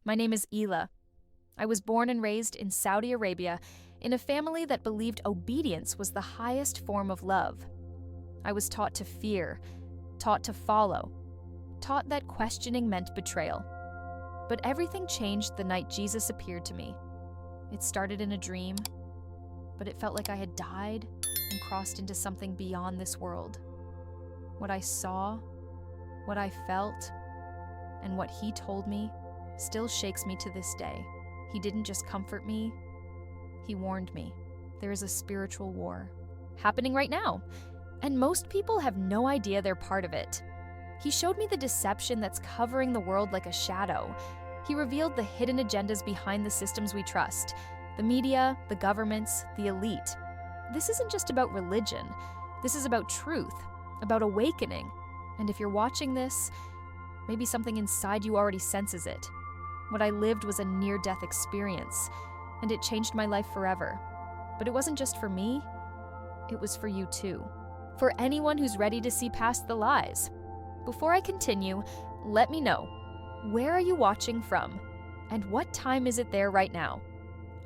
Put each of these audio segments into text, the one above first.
My name is Ela. I was born and raised in Saudi Arabia in a family that believed obedience was the highest form of love. I was taught to fear, taught to follow, taught that questioning meant betrayal. But everything changed the night Jesus appeared to me. It started in a dream, but it felt like I had died and crossed into something beyond this world. What I saw, what I felt, and what he told me still shakes me to this day. He didn't just comfort me, he warned me. There is a spiritual war happening right now, and most people have no idea they're part of it. He showed me the deception that's covering the world like a shadow. He revealed the hidden agendas behind the systems we trust, the media, the governments, the elite. This isn't just about religion. This is about truth, about awakening. And if you're watching this, maybe something inside you already senses it. What I lived was a near-death experience, and it changed my life forever. But it wasn't just for me, it was for you too. For anyone who's ready to see past the lies. Before I continue, let me know, where are you watching from? And what time is it there right now?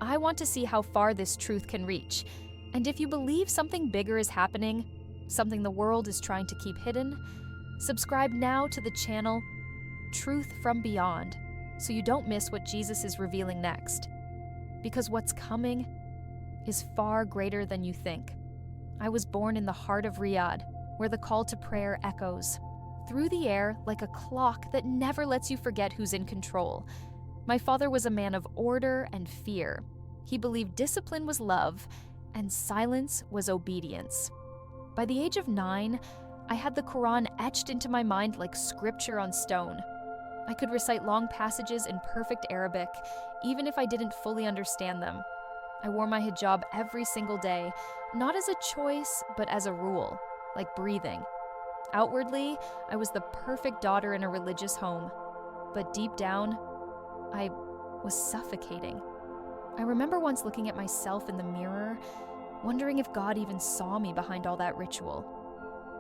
I want to see how far this truth can reach. And if you believe something bigger is happening, something the world is trying to keep hidden, subscribe now to the channel Truth from Beyond so you don't miss what Jesus is revealing next. Because what's coming is far greater than you think. I was born in the heart of Riyadh, where the call to prayer echoes through the air like a clock that never lets you forget who's in control. My father was a man of order and fear. He believed discipline was love and silence was obedience. By the age of 9, I had the Quran etched into my mind like scripture on stone. I could recite long passages in perfect Arabic, even if I didn't fully understand them. I wore my hijab every single day, not as a choice, but as a rule, like breathing. Outwardly, I was the perfect daughter in a religious home, but deep down, I was suffocating. I remember once looking at myself in the mirror, wondering if God even saw me behind all that ritual.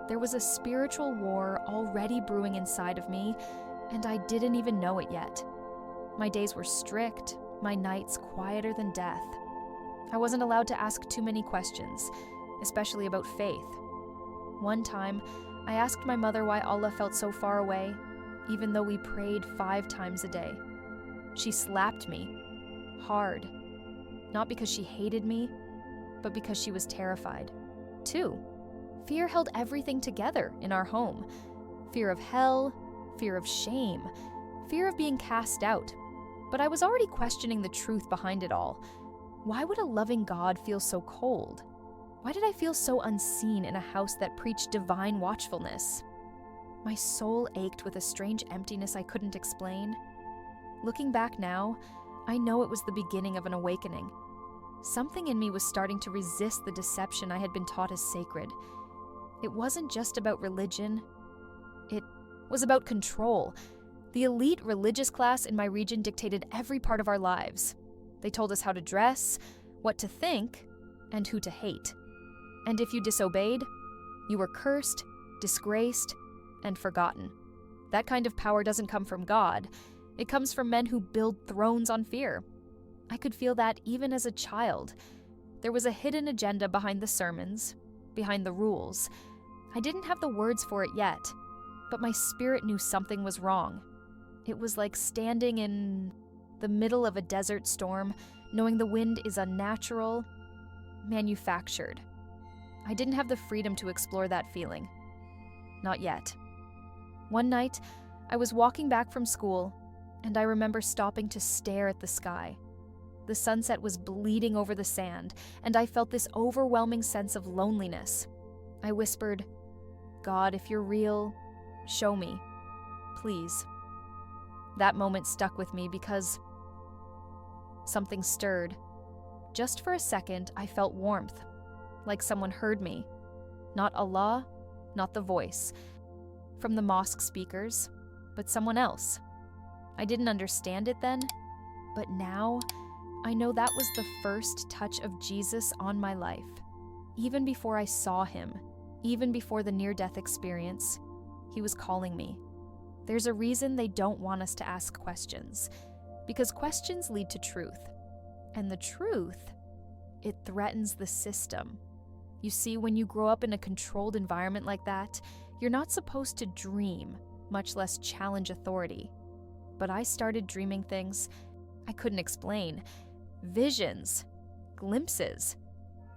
There was a spiritual war already brewing inside of me, and I didn't even know it yet. My days were strict, my nights quieter than death. I wasn't allowed to ask too many questions, especially about faith. One time, I asked my mother why Allah felt so far away, even though we prayed 5 times a day. She slapped me, hard, not because she hated me, but because she was terrified. 2, fear held everything together in our home. Fear of hell, fear of shame, fear of being cast out. But I was already questioning the truth behind it all. Why would a loving God feel so cold? Why did I feel so unseen in a house that preached divine watchfulness? My soul ached with a strange emptiness I couldn't explain. Looking back now, I know it was the beginning of an awakening. Something in me was starting to resist the deception I had been taught as sacred. It wasn't just about religion. It was about control. The elite religious class in my region dictated every part of our lives. They told us how to dress, what to think, and who to hate. And if you disobeyed, you were cursed, disgraced, and forgotten. That kind of power doesn't come from God. It comes from men who build thrones on fear. I could feel that even as a child. There was a hidden agenda behind the sermons, behind the rules. I didn't have the words for it yet, but my spirit knew something was wrong. It was like standing in the middle of a desert storm, knowing the wind is unnatural, manufactured. I didn't have the freedom to explore that feeling. Not yet. One night, I was walking back from school, and I remember stopping to stare at the sky. The sunset was bleeding over the sand, and I felt this overwhelming sense of loneliness. I whispered, "God, if you're real, show me, please." That moment stuck with me because something stirred. Just for a second, I felt warmth, like someone heard me. Not Allah, not the voice from the mosque speakers, but someone else. I didn't understand it then, but now I know that was the first touch of Jesus on my life. Even before I saw him, even before the near-death experience, he was calling me. There's a reason they don't want us to ask questions. Because questions lead to truth. And the truth, it threatens the system. You see, when you grow up in a controlled environment like that, you're not supposed to dream, much less challenge authority. But I started dreaming things I couldn't explain. Visions, glimpses.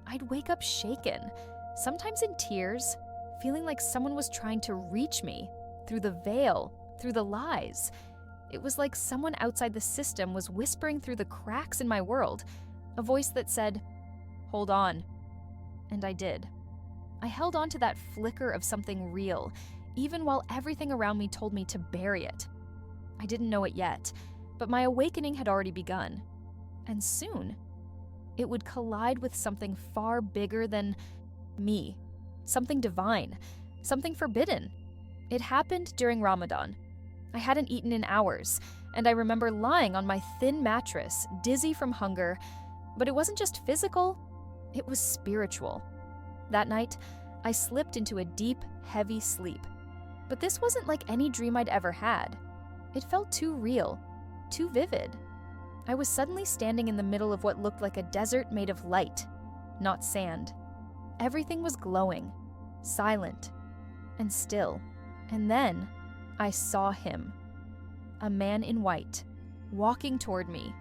I'd wake up shaken, sometimes in tears, feeling like someone was trying to reach me through the veil, through the lies. It was like someone outside the system was whispering through the cracks in my world, a voice that said, "Hold on." And I did. I held on to that flicker of something real, even while everything around me told me to bury it. I didn't know it yet, but my awakening had already begun. And soon, it would collide with something far bigger than me, something divine, something forbidden. It happened during Ramadan. I hadn't eaten in hours, and I remember lying on my thin mattress, dizzy from hunger, but it wasn't just physical, it was spiritual. That night, I slipped into a deep, heavy sleep. But this wasn't like any dream I'd ever had. It felt too real, too vivid. I was suddenly standing in the middle of what looked like a desert made of light, not sand. Everything was glowing, silent, and still. And then I saw him, a man in white, walking toward me.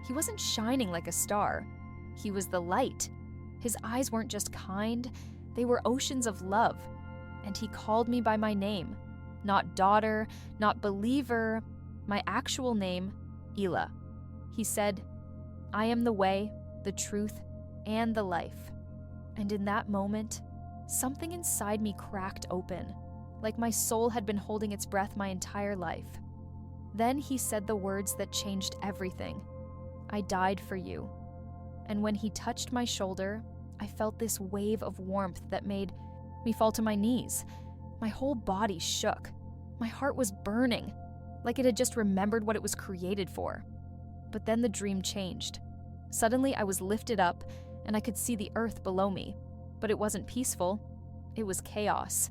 He wasn't shining like a star. He was the light. His eyes weren't just kind, they were oceans of love. And he called me by my name. Not daughter, not believer, my actual name, Ela. He said, "I am the way, the truth, and the life." And in that moment, something inside me cracked open, like my soul had been holding its breath my entire life. Then he said the words that changed everything. "I died for you." And when he touched my shoulder, I felt this wave of warmth that made me fall to my knees. My whole body shook. My heart was burning, like it had just remembered what it was created for. But then the dream changed. Suddenly I was lifted up, and I could see the earth below me. But it wasn't peaceful. It was chaos.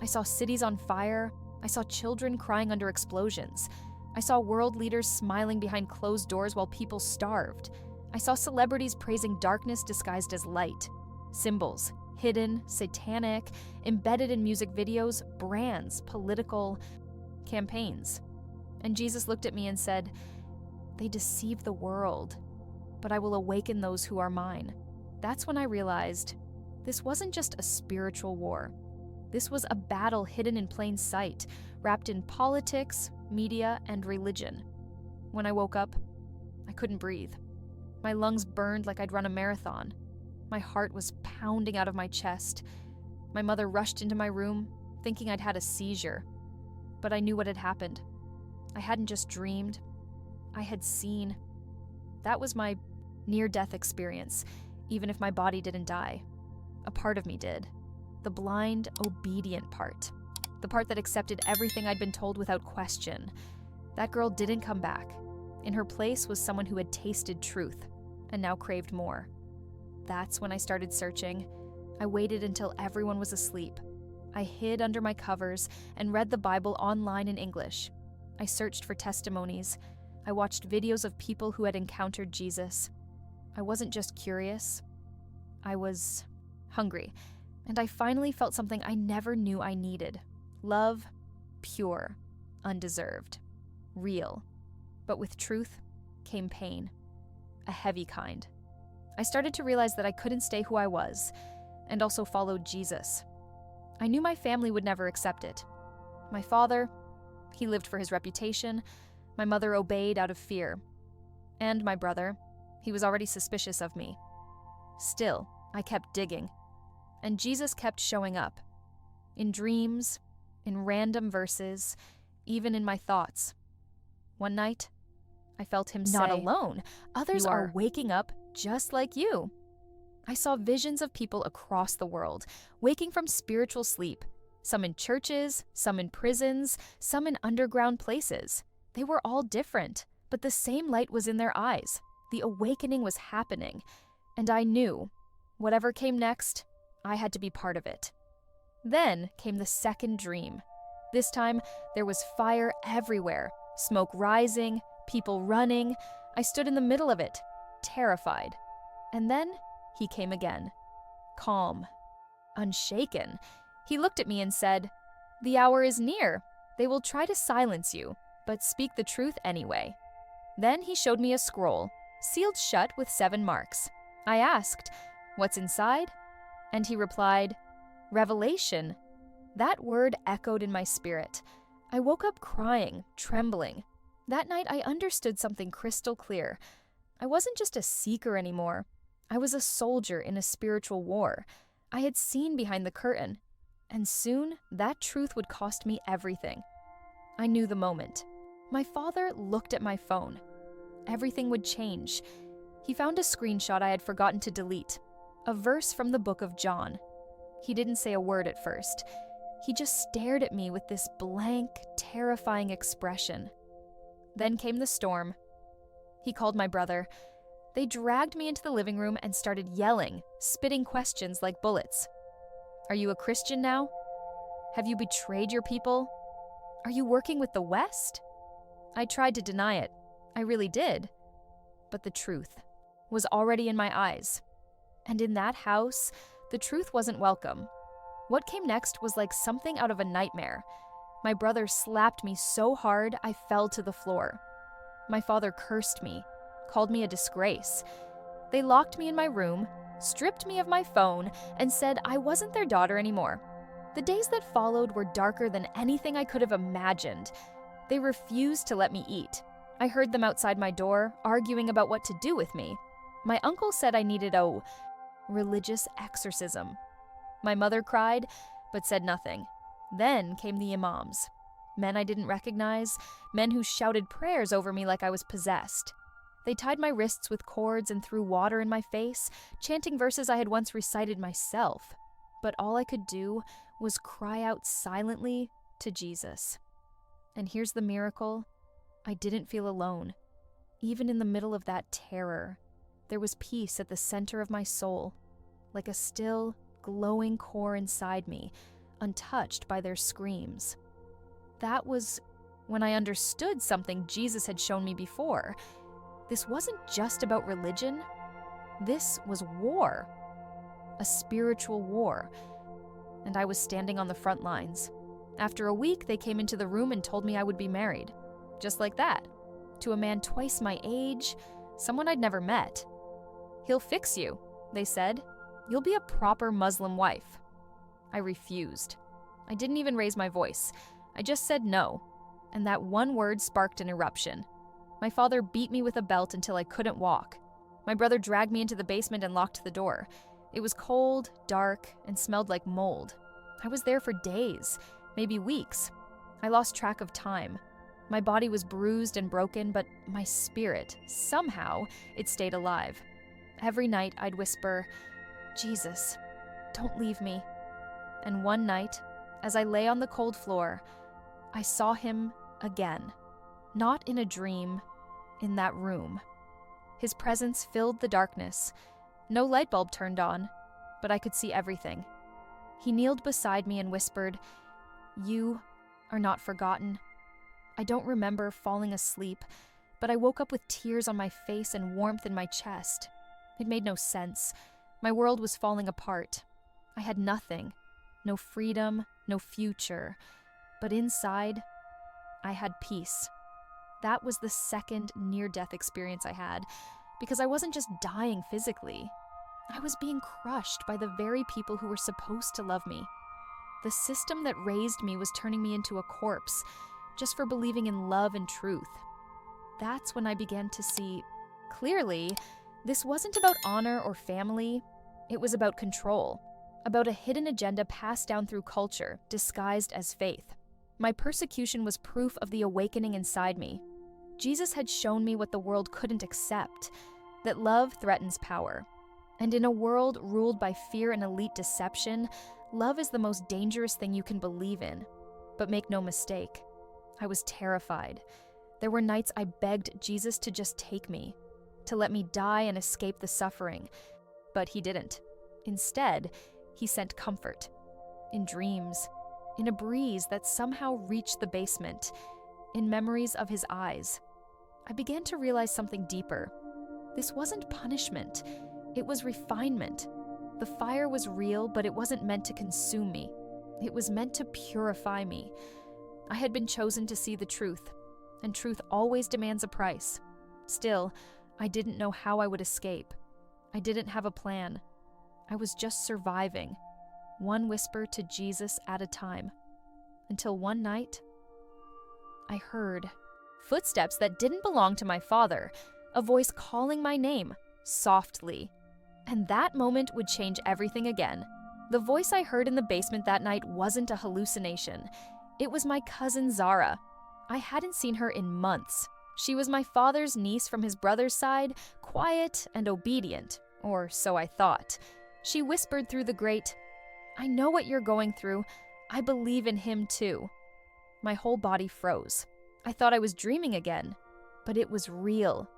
I saw cities on fire. I saw children crying under explosions. I saw world leaders smiling behind closed doors while people starved. I saw celebrities praising darkness disguised as light. Symbols, hidden, satanic, embedded in music videos, brands, political campaigns. And Jesus looked at me and said, "They deceive the world, but I will awaken those who are mine." That's when I realized this wasn't just a spiritual war. This was a battle hidden in plain sight, wrapped in politics, media, and religion. When I woke up, I couldn't breathe. My lungs burned like I'd run a marathon. My heart was pounding out of my chest. My mother rushed into my room, thinking I'd had a seizure. But I knew what had happened. I hadn't just dreamed, I had seen. That was my near-death experience, even if my body didn't die. A part of me did. The blind, obedient part. The part that accepted everything I'd been told without question. That girl didn't come back. In her place was someone who had tasted truth, and now craved more. That's when I started searching. I waited until everyone was asleep. I hid under my covers and read the Bible online in English. I searched for testimonies. I watched videos of people who had encountered Jesus. I wasn't just curious. I was hungry. And I finally felt something I never knew I needed. Love, pure, undeserved, real. But with truth came pain. A heavy kind. I started to realize that I couldn't stay who I was, and also followed Jesus. I knew my family would never accept it. My father, he lived for his reputation. My mother obeyed out of fear. And my brother, he was already suspicious of me. Still, I kept digging. And Jesus kept showing up. In dreams, in random verses, even in my thoughts. One night, I felt him say, "Not alone. Others are waking up just like you." I saw visions of people across the world, waking from spiritual sleep, some in churches, some in prisons, some in underground places. They were all different, but the same light was in their eyes. The awakening was happening, and I knew, whatever came next, I had to be part of it. Then came the second dream. This time, there was fire everywhere, smoke rising, people running. I stood in the middle of it, terrified. And then he came again, calm, unshaken. He looked at me and said, "The hour is near. They will try to silence you, but speak the truth anyway." Then he showed me a scroll, sealed shut with 7 marks. I asked, "What's inside?" And he replied, "Revelation." That word echoed in my spirit. I woke up crying, trembling. That night I understood something crystal clear. I wasn't just a seeker anymore. I was a soldier in a spiritual war. I had seen behind the curtain, and soon that truth would cost me everything. I knew the moment. My father looked at my phone. Everything would change. He found a screenshot I had forgotten to delete, a verse from the book of John. He didn't say a word at first. He just stared at me with this blank, terrifying expression. Then came the storm. He called my brother. They dragged me into the living room and started yelling, spitting questions like bullets. "Are you a Christian now? Have you betrayed your people? Are you working with the West?" I tried to deny it. I really did. But the truth was already in my eyes. And in that house, the truth wasn't welcome. What came next was like something out of a nightmare. My brother slapped me so hard I fell to the floor. My father cursed me, called me a disgrace. They locked me in my room, stripped me of my phone, and said I wasn't their daughter anymore. The days that followed were darker than anything I could have imagined. They refused to let me eat. I heard them outside my door, arguing about what to do with me. My uncle said I needed a religious exorcism. My mother cried, but said nothing. Then came the imams. Men I didn't recognize, men who shouted prayers over me like I was possessed. They tied my wrists with cords and threw water in my face, chanting verses I had once recited myself. But all I could do was cry out silently to Jesus. And here's the miracle. I didn't feel alone. Even in the middle of that terror, there was peace at the center of my soul, like a still, glowing core inside me, untouched by their screams. That was when I understood something Jesus had shown me before. This wasn't just about religion. This was war. A spiritual war. And I was standing on the front lines. After a week, they came into the room and told me I would be married. Just like that. To a man twice my age, someone I'd never met. "He'll fix you," they said. "You'll be a proper Muslim wife." I refused. I didn't even raise my voice. I just said no. And that one word sparked an eruption. My father beat me with a belt until I couldn't walk. My brother dragged me into the basement and locked the door. It was cold, dark, and smelled like mold. I was there for days, maybe weeks. I lost track of time. My body was bruised and broken, but my spirit, somehow, it stayed alive. Every night I'd whisper, "Jesus, don't leave me." And one night, as I lay on the cold floor, I saw him again. Not in a dream, in that room. His presence filled the darkness. No light bulb turned on, but I could see everything. He kneeled beside me and whispered, "You are not forgotten." I don't remember falling asleep, but I woke up with tears on my face and warmth in my chest. It made no sense. My world was falling apart. I had nothing. No freedom, no future. But inside, I had peace. That was the second near-death experience I had, because I wasn't just dying physically. I was being crushed by the very people who were supposed to love me. The system that raised me was turning me into a corpse, just for believing in love and truth. That's when I began to see clearly this wasn't about honor or family. It was about control, about a hidden agenda passed down through culture, disguised as faith. My persecution was proof of the awakening inside me. Jesus had shown me what the world couldn't accept, that love threatens power. And in a world ruled by fear and elite deception, love is the most dangerous thing you can believe in. But make no mistake, I was terrified. There were nights I begged Jesus to just take me, to let me die and escape the suffering. But he didn't. Instead, he sent comfort. In dreams, in a breeze that somehow reached the basement, in memories of his eyes. I began to realize something deeper. This wasn't punishment. It was refinement. The fire was real, but it wasn't meant to consume me. It was meant to purify me. I had been chosen to see the truth, and truth always demands a price. Still, I didn't know how I would escape. I didn't have a plan. I was just surviving, one whisper to Jesus at a time. Until one night, I heard footsteps that didn't belong to my father, a voice calling my name, softly. And that moment would change everything again. The voice I heard in the basement that night wasn't a hallucination. It was my cousin Zara. I hadn't seen her in months. She was my father's niece from his brother's side, quiet and obedient, or so I thought. She whispered through the grate, "I know what you're going through. I believe in him too." My whole body froze. I thought I was dreaming again, but it was real.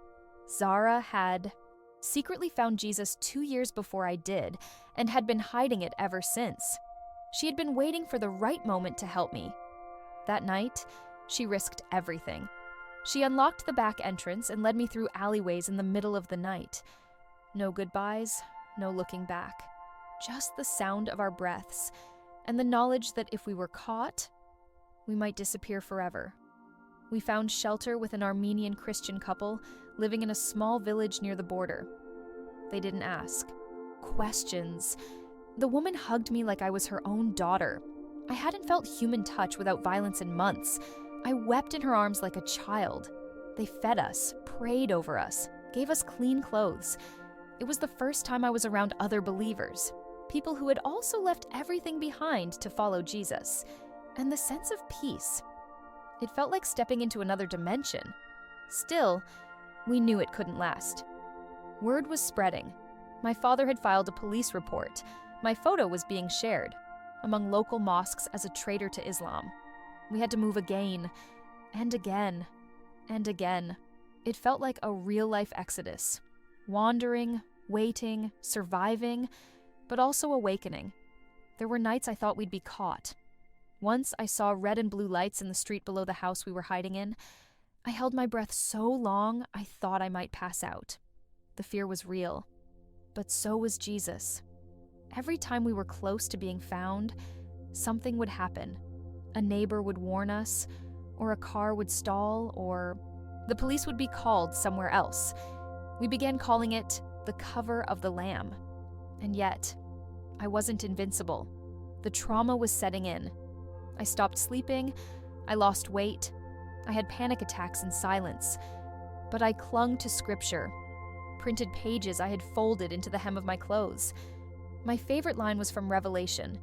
Zara had secretly found Jesus 2 years before I did, and had been hiding it ever since. She had been waiting for the right moment to help me. That night, she risked everything. She unlocked the back entrance and led me through alleyways in the middle of the night. No goodbyes, no looking back. Just the sound of our breaths, and the knowledge that if we were caught, we might disappear forever. We found shelter with an Armenian Christian couple living in a small village near the border. They didn't ask questions. The woman hugged me like I was her own daughter. I hadn't felt human touch without violence in months. I wept in her arms like a child. They fed us, prayed over us, gave us clean clothes. It was the first time I was around other believers, people who had also left everything behind to follow Jesus. And the sense of peace. It felt like stepping into another dimension. Still, we knew it couldn't last. Word was spreading. My father had filed a police report. My photo was being shared among local mosques as a traitor to Islam. We had to move again, and again, and again. It felt like a real-life exodus. Wandering, waiting, surviving, but also awakening. There were nights I thought we'd be caught. Once I saw red and blue lights in the street below the house we were hiding in. I held my breath so long I thought I might pass out. The fear was real, but so was Jesus. Every time we were close to being found, something would happen. A neighbor would warn us, or a car would stall, or the police would be called somewhere else. We began calling it the cover of the Lamb. And yet, I wasn't invincible. The trauma was setting in. I stopped sleeping, I lost weight, I had panic attacks in silence. But I clung to scripture, printed pages I had folded into the hem of my clothes. My favorite line was from Revelation.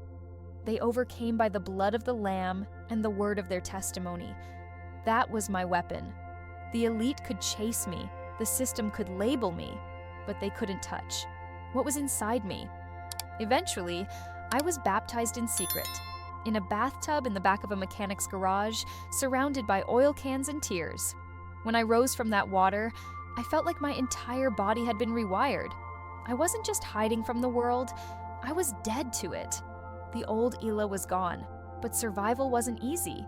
They overcame by the blood of the Lamb and the word of their testimony. That was my weapon. The elite could chase me, the system could label me, but they couldn't touch what was inside me. Eventually, I was baptized in secret, in a bathtub in the back of a mechanic's garage, surrounded by oil cans and tears. When I rose from that water, I felt like my entire body had been rewired. I wasn't just hiding from the world, I was dead to it. The old Ela was gone, but survival wasn't easy.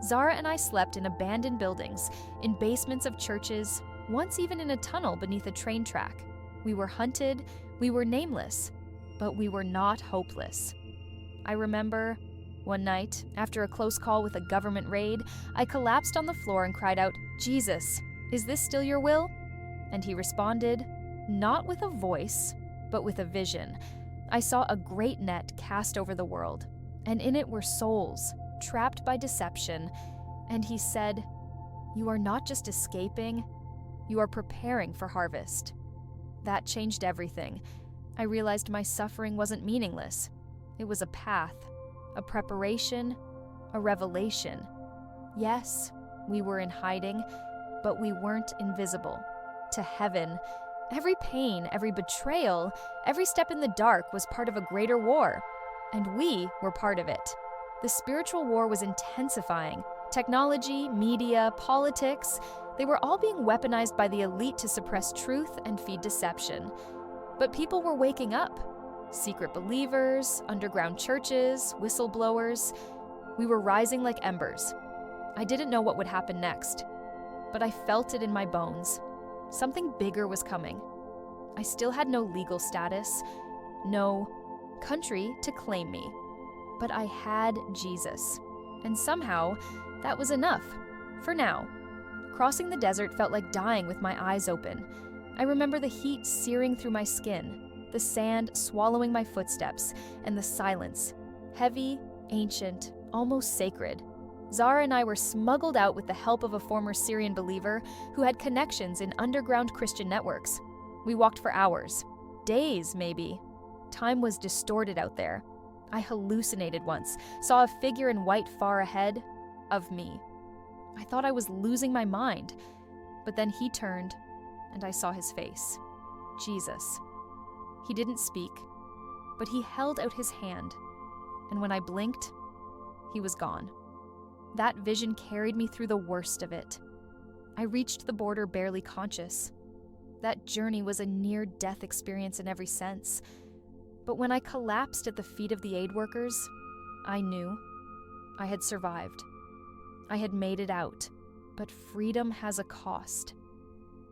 Zara and I slept in abandoned buildings, in basements of churches, once even in a tunnel beneath a train track. We were hunted, we were nameless, but we were not hopeless. I remember one night, after a close call with a government raid, I collapsed on the floor and cried out, "Jesus, is this still your will?" And he responded, not with a voice, but with a vision. I saw a great net cast over the world, and in it were souls, trapped by deception. And he said, "You are not just escaping, you are preparing for harvest." That changed everything. I realized my suffering wasn't meaningless. It was a path, a preparation, a revelation. Yes, we were in hiding, but we weren't invisible. To heaven, every pain, every betrayal, every step in the dark was part of a greater war, and we were part of it. The spiritual war was intensifying. Technology, media, politics, they were all being weaponized by the elite to suppress truth and feed deception. But people were waking up. Secret believers, underground churches, whistleblowers. We were rising like embers. I didn't know what would happen next. but I felt it in my bones. Something bigger was coming. I still had no legal status, no country to claim me, but I had Jesus. And somehow, that was enough, for now. Crossing the desert felt like dying with my eyes open. I remember the heat searing through my skin, the sand swallowing my footsteps, and the silence, heavy, ancient, almost sacred. Zara and I were smuggled out with the help of a former Syrian believer who had connections in underground Christian networks. We walked for hours, days maybe. Time was distorted out there. I hallucinated once, saw a figure in white far ahead of me. I thought I was losing my mind, but then he turned and I saw his face. Jesus. He didn't speak, but he held out his hand, and when I blinked, he was gone. That vision carried me through the worst of it. I reached the border barely conscious. That journey was a near-death experience in every sense. But when I collapsed at the feet of the aid workers, I knew I had survived. I had made it out, but freedom has a cost.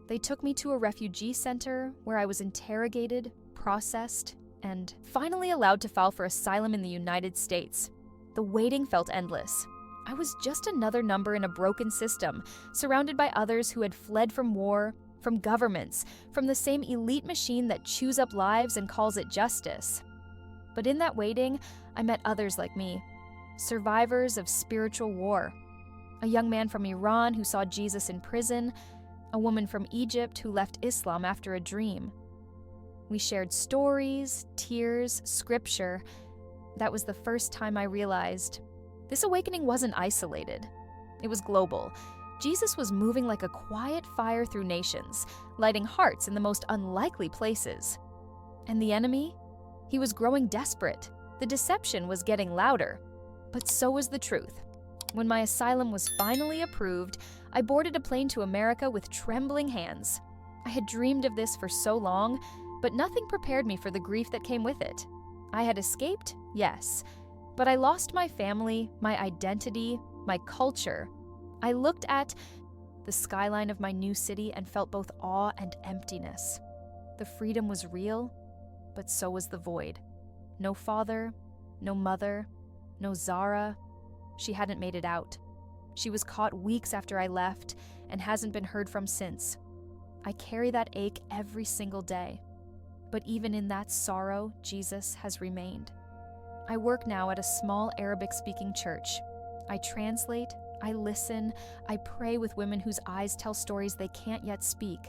They took me to a refugee center where I was interrogated, processed, and finally allowed to file for asylum in the United States. The waiting felt endless. I was just another number in a broken system, surrounded by others who had fled from war, from governments, from the same elite machine that chews up lives and calls it justice. But in that waiting, I met others like me, survivors of spiritual war. A young man from Iran who saw Jesus in prison, a woman from Egypt who left Islam after a dream. We shared stories, tears, scripture. That was the first time I realized this awakening wasn't isolated. It was global. Jesus was moving like a quiet fire through nations, lighting hearts in the most unlikely places. And the enemy? He was growing desperate. The deception was getting louder. But so was the truth. When my asylum was finally approved, I boarded a plane to America with trembling hands. I had dreamed of this for so long, but nothing prepared me for the grief that came with it. I had escaped, yes, but I lost my family, my identity, my culture. I looked at the skyline of my new city and felt both awe and emptiness. The freedom was real, but so was the void. No father, no mother, no Zara. She hadn't made it out. She was caught weeks after I left and hasn't been heard from since. I carry that ache every single day. But even in that sorrow, Jesus has remained. I work now at a small Arabic-speaking church. I translate, I listen, I pray with women whose eyes tell stories they can't yet speak.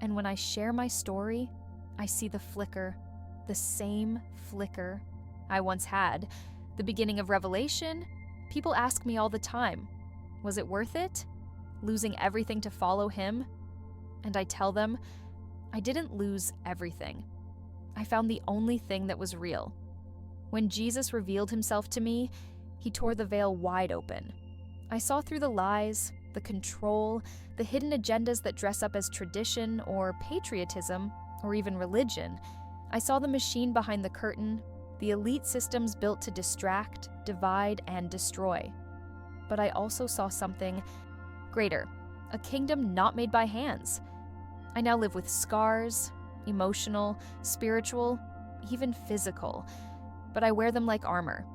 And when I share my story, I see the flicker, the same flicker I once had. The beginning of Revelation. People ask me all the time, was it worth it? Losing everything to follow him? And I tell them, I didn't lose everything. I found the only thing that was real. When Jesus revealed himself to me, he tore the veil wide open. I saw through the lies, the control, the hidden agendas that dress up as tradition or patriotism or even religion. I saw the machine behind the curtain, the elite systems built to distract, divide, and destroy. But I also saw something greater, a kingdom not made by hands. I now live with scars, emotional, spiritual, even physical, but I wear them like armor,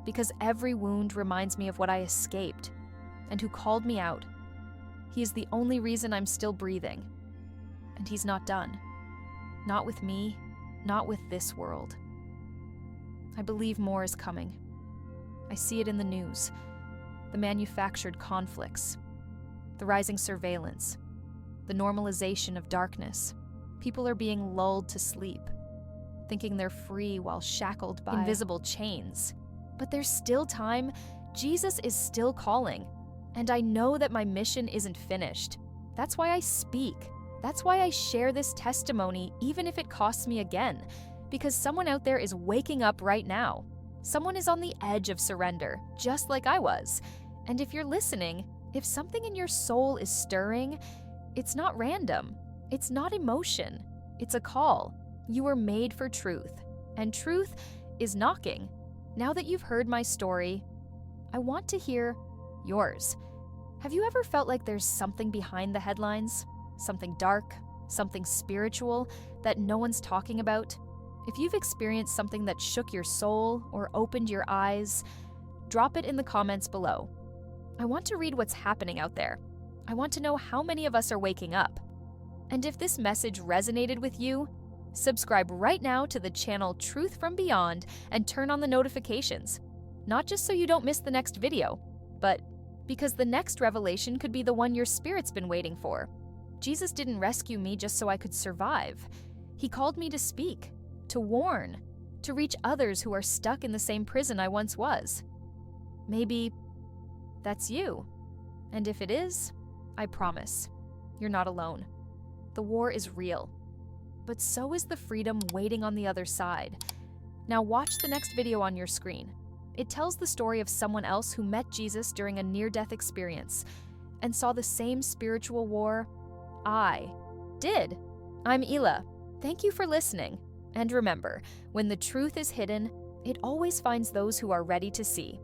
because every wound reminds me of what I escaped and who called me out. He is the only reason I'm still breathing, and he's not done. Not with me, not with this world. I believe more is coming. I see it in the news, the manufactured conflicts, the rising surveillance, the normalization of darkness. People are being lulled to sleep, thinking they're free while shackled by invisible chains. But there's still time. Jesus is still calling, and I know that my mission isn't finished. That's why I speak. That's why I share this testimony, even if it costs me again, because someone out there is waking up right now. Someone is on the edge of surrender, just like I was. And if you're listening, if something in your soul is stirring, it's not random. It's not emotion. It's a call. You were made for truth, and truth is knocking. Now that you've heard my story, I want to hear yours. Have you ever felt like there's something behind the headlines? Something dark, something spiritual that no one's talking about? If you've experienced something that shook your soul or opened your eyes, drop it in the comments below. I want to read what's happening out there. I want to know how many of us are waking up. And if this message resonated with you, subscribe right now to the channel Truth from Beyond and turn on the notifications. Not just so you don't miss the next video, but because the next revelation could be the one your spirit's been waiting for. Jesus didn't rescue me just so I could survive. He called me to speak, to warn, to reach others who are stuck in the same prison I once was. Maybe that's you. And if it is, I promise, you're not alone. The war is real. But so is the freedom waiting on the other side. Now watch the next video on your screen. It tells the story of someone else who met Jesus during a near-death experience and saw the same spiritual war I did. I'm Ela. Thank you for listening. And remember, when the truth is hidden, it always finds those who are ready to see.